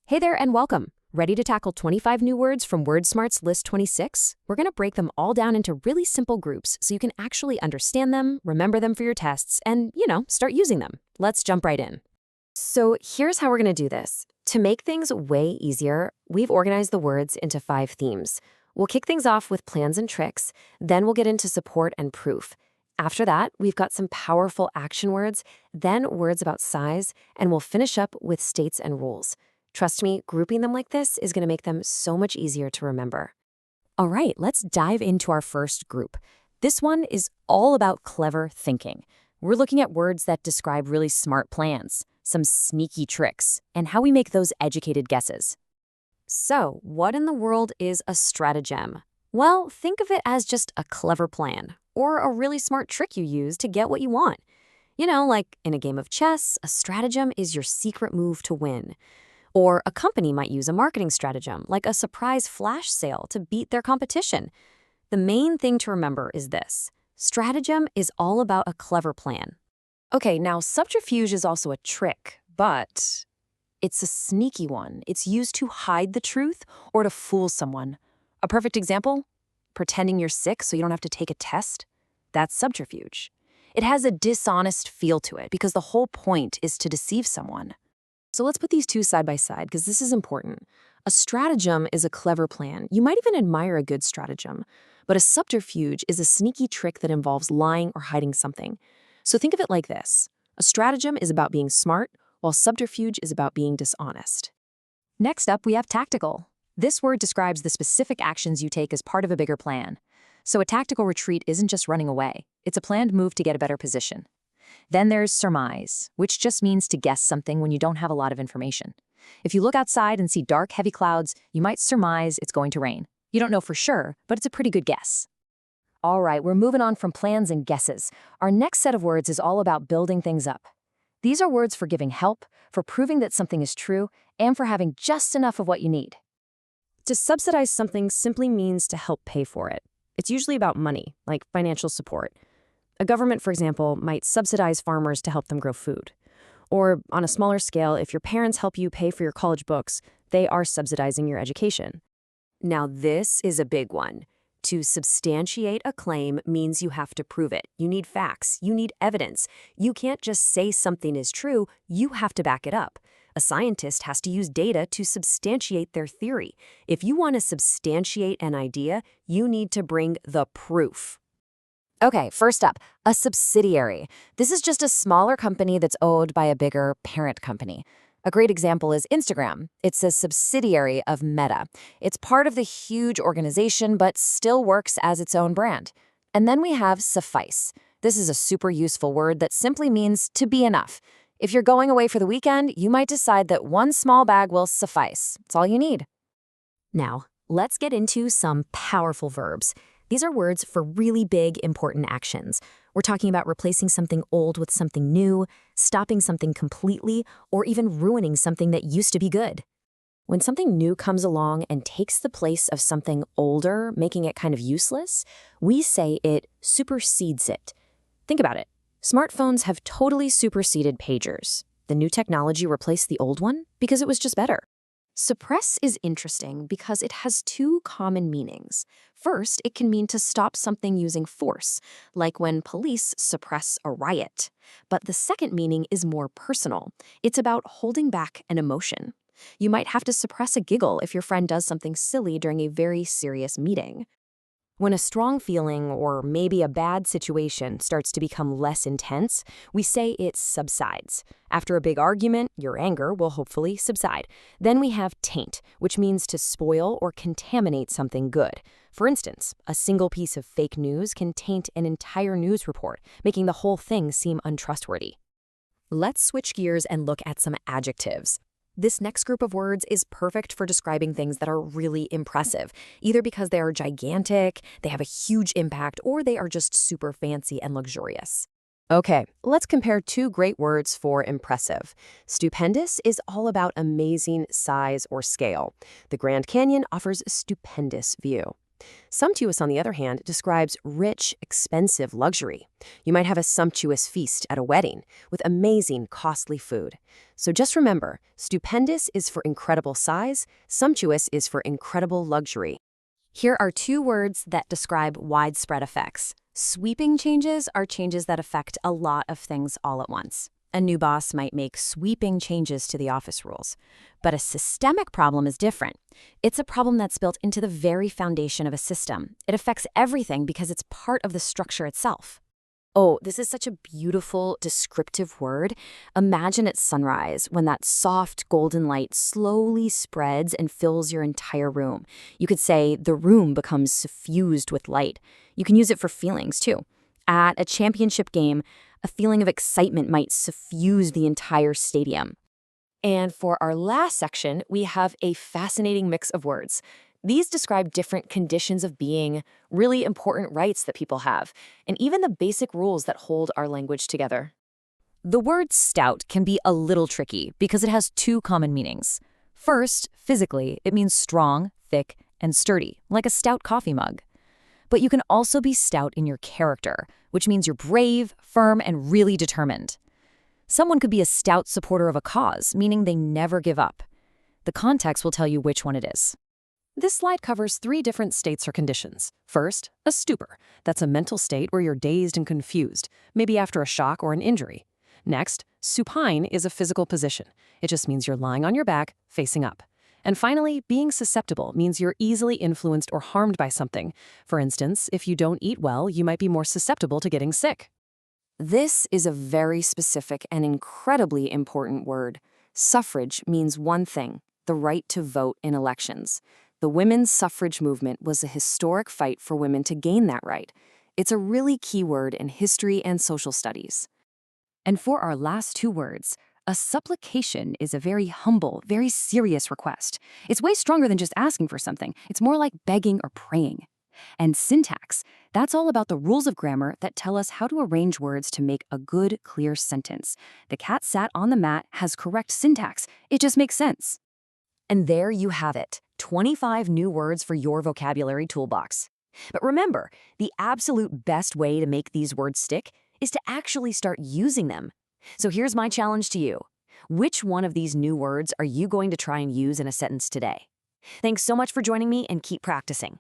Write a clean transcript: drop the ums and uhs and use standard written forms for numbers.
Hey there and welcome. Ready to tackle 25 new words from WordSmart's List 26? We're going to break them all down into really simple groups so you can actually understand them, remember them for your tests, and, start using them. Let's jump right in. So here's how we're going to do this. To make things way easier, we've organized the words into 5 themes. We'll kick things off with plans and tricks, then we'll get into support and proof. After that, we've got some powerful action words, then words about size, and we'll finish up with states and rules. Trust me, grouping them like this is going to make them so much easier to remember. All right, let's dive into our first group. This one is all about clever thinking. We're looking at words that describe really smart plans, some sneaky tricks, and how we make those educated guesses. So, what in the world is a stratagem? Well, think of it as just a clever plan, or a really smart trick you use to get what you want. Like in a game of chess, a stratagem is your secret move to win. Or a company might use a marketing stratagem, like a surprise flash sale to beat their competition. The main thing to remember is this. Stratagem is all about a clever plan. Okay, now subterfuge is also a trick, but it's a sneaky one. It's used to hide the truth or to fool someone. A perfect example? Pretending you're sick so you don't have to take a test? That's subterfuge. It has a dishonest feel to it because the whole point is to deceive someone. So let's put these two side by side because this is important. A stratagem is a clever plan. You might even admire a good stratagem. But a subterfuge is a sneaky trick that involves lying or hiding something. So think of it like this. A stratagem is about being smart, while subterfuge is about being dishonest. Next up, we have tactical. This word describes the specific actions you take as part of a bigger plan. So a tactical retreat isn't just running away. It's a planned move to get a better position. Then there's surmise, which just means to guess something when you don't have a lot of information. If you look outside and see dark, heavy clouds, you might surmise it's going to rain. You don't know for sure, but it's a pretty good guess. All right, we're moving on from plans and guesses. Our next set of words is all about building things up. These are words for giving help, for proving that something is true, and for having just enough of what you need. To subsidize something simply means to help pay for it. It's usually about money, like financial support. A government, for example, might subsidize farmers to help them grow food. Or on a smaller scale, if your parents help you pay for your college books, they are subsidizing your education. Now, this is a big one. To substantiate a claim means you have to prove it. You need facts. You need evidence. You can't just say something is true. You have to back it up. A scientist has to use data to substantiate their theory. If you want to substantiate an idea, you need to bring the proof. Okay, first up, a subsidiary. This is just a smaller company that's owned by a bigger parent company. A great example is Instagram. It's a subsidiary of Meta. It's part of the huge organization, but still works as its own brand. And then we have suffice. This is a super useful word that simply means to be enough. If you're going away for the weekend, you might decide that one small bag will suffice. It's all you need. Now, let's get into some powerful verbs. These are words for really big, important actions. We're talking about replacing something old with something new, stopping something completely, or even ruining something that used to be good. When something new comes along and takes the place of something older, making it kind of useless, we say it supersedes it. Think about it. Smartphones have totally superseded pagers. The new technology replaced the old one because it was just better. Suppress is interesting because it has 2 common meanings. First, it can mean to stop something using force, like when police suppress a riot. But the second meaning is more personal. It's about holding back an emotion. You might have to suppress a giggle if your friend does something silly during a very serious meeting. When a strong feeling or maybe a bad situation starts to become less intense, we say it subsides. After a big argument, your anger will hopefully subside. Then we have taint, which means to spoil or contaminate something good. For instance, a single piece of fake news can taint an entire news report, making the whole thing seem untrustworthy. Let's switch gears and look at some adjectives. This next group of words is perfect for describing things that are really impressive, either because they are gigantic, they have a huge impact, or they are just super fancy and luxurious. Okay, let's compare 2 great words for impressive. Stupendous is all about amazing size or scale. The Grand Canyon offers a stupendous view. Sumptuous, on the other hand, describes rich, expensive luxury. You might have a sumptuous feast at a wedding with amazing, costly food. So just remember, stupendous is for incredible size, sumptuous is for incredible luxury. Here are two words that describe widespread effects. Sweeping changes are changes that affect a lot of things all at once. A new boss might make sweeping changes to the office rules. But a systemic problem is different. It's a problem that's built into the very foundation of a system. It affects everything because it's part of the structure itself. Oh, this is such a beautiful, descriptive word. Imagine at sunrise when that soft golden light slowly spreads and fills your entire room. You could say the room becomes suffused with light. You can use it for feelings, too. At a championship game, a feeling of excitement might suffuse the entire stadium. And for our last section, we have a fascinating mix of words. These describe different conditions of being, really important rights that people have, and even the basic rules that hold our language together. The word stout can be a little tricky because it has two common meanings. First, physically, it means strong, thick, and sturdy, like a stout coffee mug. But you can also be stout in your character, which means you're brave, firm, and really determined. Someone could be a stout supporter of a cause, meaning they never give up. The context will tell you which one it is. This slide covers 3 different states or conditions. First, a stupor. That's a mental state where you're dazed and confused, maybe after a shock or an injury. Next, supine is a physical position. It just means you're lying on your back, facing up. And finally, being susceptible means you're easily influenced or harmed by something. For instance, if you don't eat well, you might be more susceptible to getting sick. This is a very specific and incredibly important word. Suffrage means one thing: the right to vote in elections. The women's suffrage movement was a historic fight for women to gain that right. It's a really key word in history and social studies. And for our last 2 words, a supplication is a very humble, very serious request. It's way stronger than just asking for something. It's more like begging or praying. And syntax, that's all about the rules of grammar that tell us how to arrange words to make a good, clear sentence. The cat sat on the mat has correct syntax. It just makes sense. And there you have it, 25 new words for your vocabulary toolbox. But remember, the absolute best way to make these words stick is to actually start using them. So here's my challenge to you. Which one of these new words are you going to try and use in a sentence today? Thanks so much for joining me, and keep practicing.